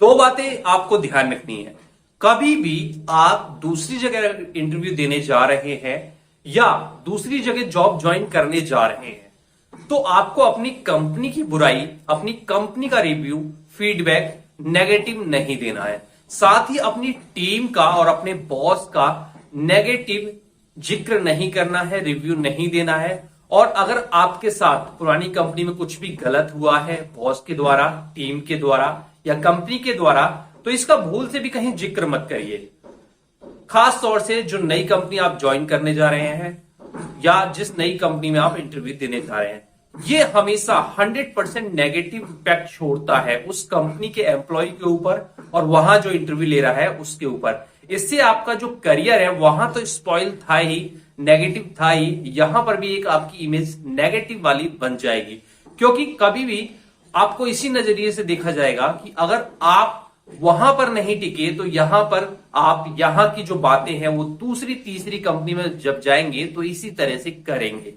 दो बातें आपको ध्यान रखनी है। कभी भी आप दूसरी जगह इंटरव्यू देने जा रहे हैं या दूसरी जगह जॉब ज्वाइन करने जा रहे हैं तो आपको अपनी कंपनी की बुराई, अपनी कंपनी का रिव्यू, फीडबैक नेगेटिव नहीं देना है। साथ ही अपनी टीम का और अपने बॉस का नेगेटिव जिक्र नहीं करना है, रिव्यू नहीं देना है। और अगर आपके साथ पुरानी कंपनी में कुछ भी गलत हुआ है बॉस के द्वारा, टीम के द्वारा या कंपनी के द्वारा, तो इसका भूल से भी कहीं जिक्र मत करिए। खास तौर से जो नई कंपनी आप ज्वाइन करने जा रहे हैं या जिस नई कंपनी में आप इंटरव्यू देने जा रहे हैं, ये हमेशा 100% नेगेटिव इम्पैक्ट छोड़ता है उस कंपनी के एम्प्लॉय के ऊपर और वहां जो इंटरव्यू ले रहा है उसके ऊपर। इससे आपका जो करियर है वहां तो स्पॉइल था ही, नेगेटिव था ही, यहां पर भी एक आपकी इमेज नेगेटिव वाली बन जाएगी। क्योंकि कभी भी आपको इसी नजरिए से देखा जाएगा कि अगर आप वहां पर नहीं टिके तो यहां पर आप यहां की जो बातें हैं वो दूसरी तीसरी कंपनी में जब जाएंगे तो इसी तरह से करेंगे।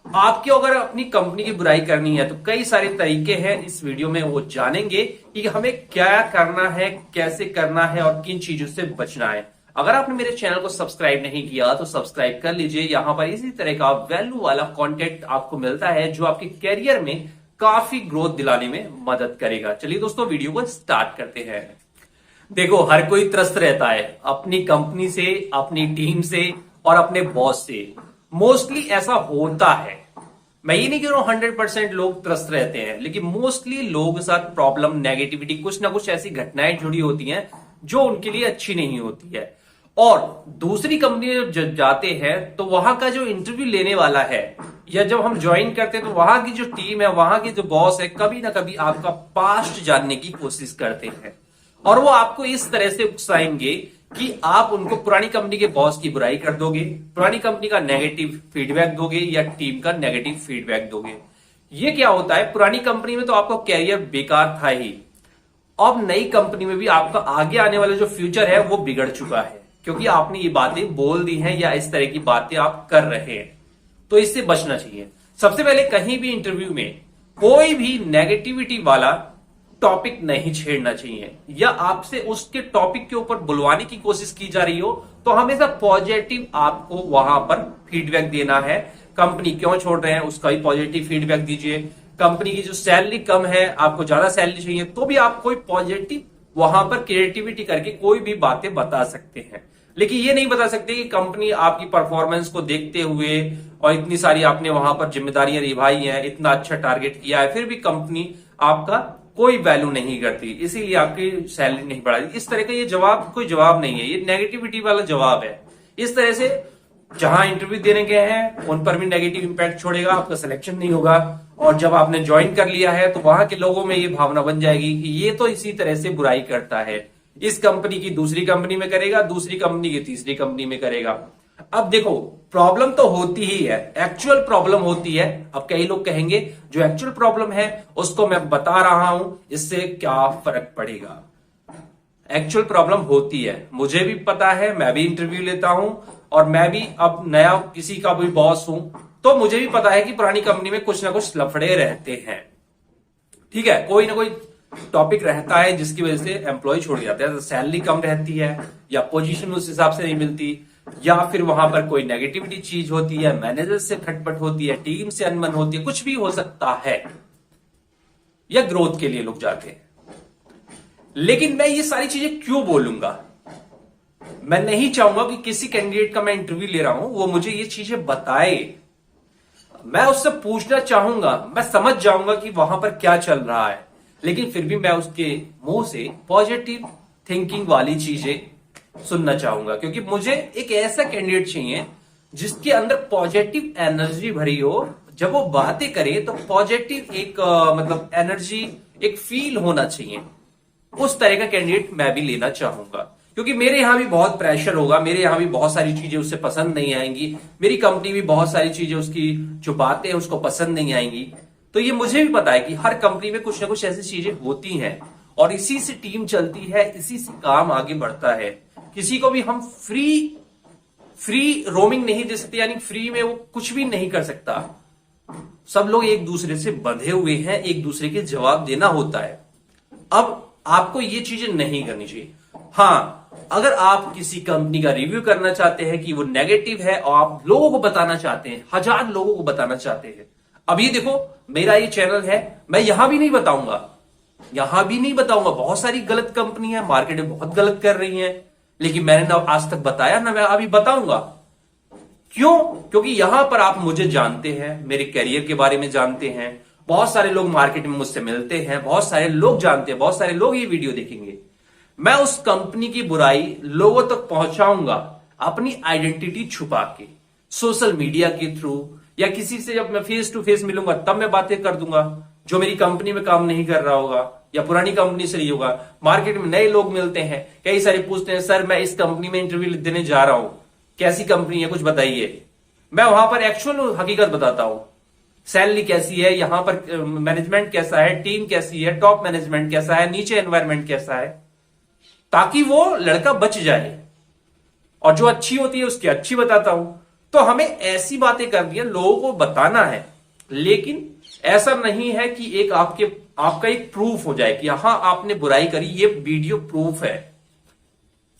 आपको अगर अपनी कंपनी की बुराई करनी है तो कई सारे तरीके हैं, इस वीडियो में वो जानेंगे कि हमें क्या करना है, कैसे करना है और किन चीजों से बचना है। अगर आपने मेरे चैनल को सब्सक्राइब नहीं किया तो सब्सक्राइब कर लीजिए। यहां पर इसी तरह का वैल्यू वाला कंटेंट आपको मिलता है जो आपके कैरियर में काफी ग्रोथ दिलाने में मदद करेगा। चलिए दोस्तों, वीडियो को स्टार्ट करते हैं। देखो, हर कोई त्रस्त रहता है अपनी कंपनी से, अपनी टीम से और अपने बॉस से। मोस्टली ऐसा होता है। मैं ये नहीं कह रहा हूं 100% लोग त्रस्त रहते हैं, लेकिन मोस्टली लोगों के साथ प्रॉब्लम, नेगेटिविटी, कुछ ना कुछ ऐसी घटनाएं जुड़ी होती हैं जो उनके लिए अच्छी नहीं होती है। और दूसरी कंपनी में जब जाते हैं तो वहां का जो इंटरव्यू लेने वाला है या जब हम ज्वाइन करते हैं तो वहां की जो टीम है, वहां के जो बॉस है, कभी ना कभी आपका पास्ट जानने की कोशिश करते हैं और वो आपको इस तरह से उकसाएंगे कि आप उनको पुरानी कंपनी के बॉस की बुराई कर दोगे, पुरानी कंपनी का नेगेटिव फीडबैक दोगे या टीम का नेगेटिव फीडबैक दोगे। ये क्या होता है, पुरानी कंपनी में तो आपका कैरियर बेकार था ही, अब नई कंपनी में भी आपका आगे आने वाला जो फ्यूचर है वो बिगड़ चुका है क्योंकि आपने ये बातें बोल दी हैं या इस तरह की बातें आप कर रहे हैं। तो इससे बचना चाहिए। सबसे पहले कहीं भी इंटरव्यू में कोई भी नेगेटिविटी वाला टॉपिक नहीं छेड़ना चाहिए या आपसे उसके टॉपिक के ऊपर बुलवाने की कोशिश की जा रही हो तो हमेशा पॉजिटिव आपको वहां पर फीडबैक देना है। कंपनी क्यों छोड़ रहे हैं उसका भी पॉजिटिव फीडबैक दीजिए। कंपनी की जो सैलरी कम है, आपको ज्यादा सैलरी चाहिए, तो भी आप कोई पॉजिटिव वहां पर क्रिएटिविटी करके कोई भी बातें बता सकते हैं। लेकिन ये नहीं बता सकते कि कंपनी आपकी परफॉर्मेंस को देखते हुए और इतनी सारी आपने वहां पर जिम्मेदारियां निभाई हैं, इतना अच्छा टारगेट किया है, फिर भी कंपनी आपका कोई वैल्यू नहीं करती, इसीलिए आपकी सैलरी नहीं बढ़ाती। इस तरह का ये जवाब कोई जवाब नहीं है, ये नेगेटिविटी वाला जवाब है। इस तरह से जहां इंटरव्यू देने गए हैं उन पर भी नेगेटिव इंपैक्ट छोड़ेगा, आपका सिलेक्शन नहीं होगा। और जब आपने ज्वाइन कर लिया है तो वहां के लोगों में ये भावना बन जाएगी कि ये तो इसी तरह से बुराई करता है, इस कंपनी की दूसरी कंपनी में करेगा, दूसरी कंपनी की तीसरी कंपनी में करेगा। अब देखो, प्रॉब्लम तो होती ही है, एक्चुअल प्रॉब्लम होती है। अब कई लोग कहेंगे जो एक्चुअल प्रॉब्लम है उसको मैं बता रहा हूं, इससे क्या फर्क पड़ेगा। एक्चुअल प्रॉब्लम होती है, मुझे भी पता है, मैं भी इंटरव्यू लेता हूं और मैं भी अब नया किसी का भी बॉस हूं तो मुझे भी पता है कि पुरानी कंपनी में कुछ ना कुछ लफड़े रहते हैं। ठीक है, कोई ना कोई टॉपिक रहता है जिसकी वजह से एम्प्लॉय छोड़ जाते हैं, सैलरी कम रहती है या पोजीशन उस हिसाब से नहीं मिलती या फिर वहां पर कोई नेगेटिविटी चीज होती है, मैनेजर से खटपट होती है, टीम से अनबन होती है, कुछ भी हो सकता है, या ग्रोथ के लिए लोग जाते हैं। लेकिन मैं ये सारी चीजें क्यों बोलूंगा, मैं नहीं चाहूंगा कि किसी कैंडिडेट का मैं इंटरव्यू ले रहा हूं वो मुझे ये चीजें बताए। मैं उससे पूछना चाहूंगा, मैं समझ जाऊंगा कि वहां पर क्या चल रहा है, लेकिन फिर भी मैं उसके मुंह से पॉजिटिव थिंकिंग वाली चीजें सुनना चाहूंगा क्योंकि मुझे एक ऐसा कैंडिडेट चाहिए जिसके अंदर पॉजिटिव एनर्जी भरी हो। जब वो बातें करे तो पॉजिटिव एक मतलब एनर्जी, एक फील होना चाहिए। उस तरह का कैंडिडेट मैं भी लेना चाहूंगा क्योंकि मेरे यहां भी बहुत प्रेशर होगा, मेरे यहां भी बहुत सारी चीजें उससे पसंद नहीं आएंगी, मेरी कंपनी भी बहुत सारी चीजें, उसकी जो बातें हैं उसको पसंद नहीं आएंगी। तो ये मुझे भी पता है कि हर कंपनी में कुछ ना कुछ ऐसी चीजें होती हैं और इसी से टीम चलती है, इसी से काम आगे बढ़ता है। किसी को भी हम फ्री रोमिंग नहीं दे सकते, यानी फ्री में वो कुछ भी नहीं कर सकता। सब लोग एक दूसरे से बंधे हुए हैं, एक दूसरे के जवाब देना होता है। अब आपको ये चीजें नहीं करनी चाहिए। हाँ, अगर आप किसी कंपनी का रिव्यू करना चाहते हैं कि वो नेगेटिव है और आप लोगों को बताना चाहते हैं, 1000 लोगों को बताना चाहते हैं, अब ये देखो मेरा ये चैनल है, मैं यहां भी नहीं बताऊंगा, बहुत सारी गलत कंपनी है मार्केट में, बहुत गलत कर रही हैं, लेकिन मैंने ना आज तक बताया ना मैं अभी बताऊंगा। क्यों? क्योंकि यहां पर आप मुझे जानते हैं, मेरे करियर के बारे में जानते हैं, बहुत सारे लोग मार्केट में मुझसे मिलते हैं, बहुत सारे लोग जानते हैं, बहुत सारे लोग ये वीडियो देखेंगे। मैं उस कंपनी की बुराई लोगों तक पहुंचाऊंगा अपनी आइडेंटिटी छुपा के, सोशल मीडिया के थ्रू, या किसी से जब मैं फेस टू फेस मिलूंगा तब मैं बातें कर दूंगा। जो मेरी कंपनी में काम नहीं कर रहा होगा या पुरानी कंपनी से नहीं होगा, मार्केट में नए लोग मिलते हैं, कई सारे पूछते हैं सर मैं इस कंपनी में इंटरव्यू देने जा रहा हूं, कैसी कंपनी है कुछ बताइए। मैं वहां पर एक्चुअल हकीकत बताता हूं, सैलरी कैसी है, यहां पर मैनेजमेंट कैसा है, टीम कैसी है, टॉप मैनेजमेंट कैसा है, नीचे एनवायरमेंट कैसा है, ताकि वो लड़का बच जाए। और जो अच्छी होती है उसकी अच्छी बताता हूं। तो हमें ऐसी बातें करनी है, लोगों को बताना है, लेकिन ऐसा नहीं है कि एक आपका एक प्रूफ हो जाए कि हाँ आपने बुराई करी, ये वीडियो प्रूफ है,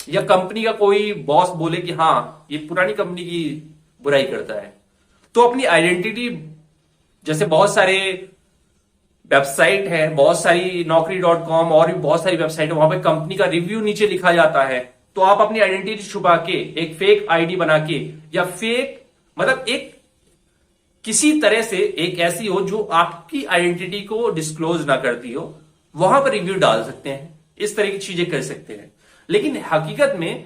या कंपनी का कोई बॉस बोले कि हाँ ये पुरानी कंपनी की बुराई करता है। तो अपनी आइडेंटिटी, जैसे बहुत सारे वेबसाइट है, बहुत सारी Naukri.com और भी बहुत सारी वेबसाइट है, वहां पे कंपनी का रिव्यू नीचे लिखा जाता है। तो आप अपनी आइडेंटिटी छुपा के एक फेक आईडी बना के, या फेक मतलब एक किसी तरह से एक ऐसी हो जो आपकी आइडेंटिटी को डिस्क्लोज ना करती हो, वहां पर रिव्यू डाल सकते हैं, इस तरह की चीजें कर सकते हैं। लेकिन हकीकत में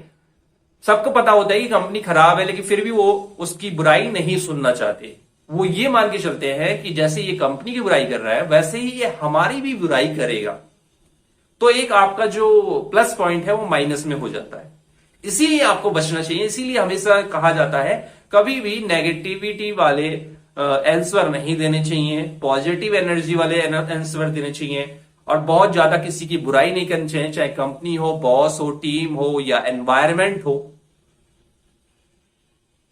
सबको पता होता है कि कंपनी खराब है, लेकिन फिर भी वो उसकी बुराई नहीं सुनना चाहते। वो ये मान के चलते हैं कि जैसे ये कंपनी की बुराई कर रहा है वैसे ही ये हमारी भी बुराई करेगा। तो एक आपका जो प्लस पॉइंट है वो माइनस में हो जाता है। इसीलिए आपको बचना चाहिए। इसीलिए हमेशा कहा जाता है कभी भी नेगेटिविटी वाले आंसर नहीं देने चाहिए, पॉजिटिव एनर्जी वाले आंसर देने चाहिए, और बहुत ज्यादा किसी की बुराई नहीं करनी चाहिए, चाहे कंपनी हो, बॉस हो, टीम हो या एनवायरमेंट हो।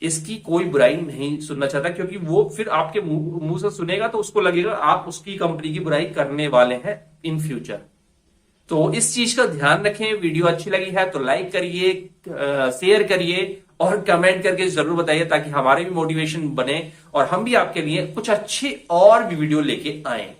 इसकी कोई बुराई नहीं सुनना चाहता, क्योंकि वो फिर आपके मुंह से सुनेगा तो उसको लगेगा आप उसकी कंपनी की बुराई करने वाले हैं इन फ्यूचर। तो इस चीज का ध्यान रखें। वीडियो अच्छी लगी है तो लाइक करिए, शेयर करिए और कमेंट करके जरूर बताइए, ताकि हमारे भी मोटिवेशन बने और हम भी आपके लिए कुछ अच्छे और भी वीडियो लेके आए।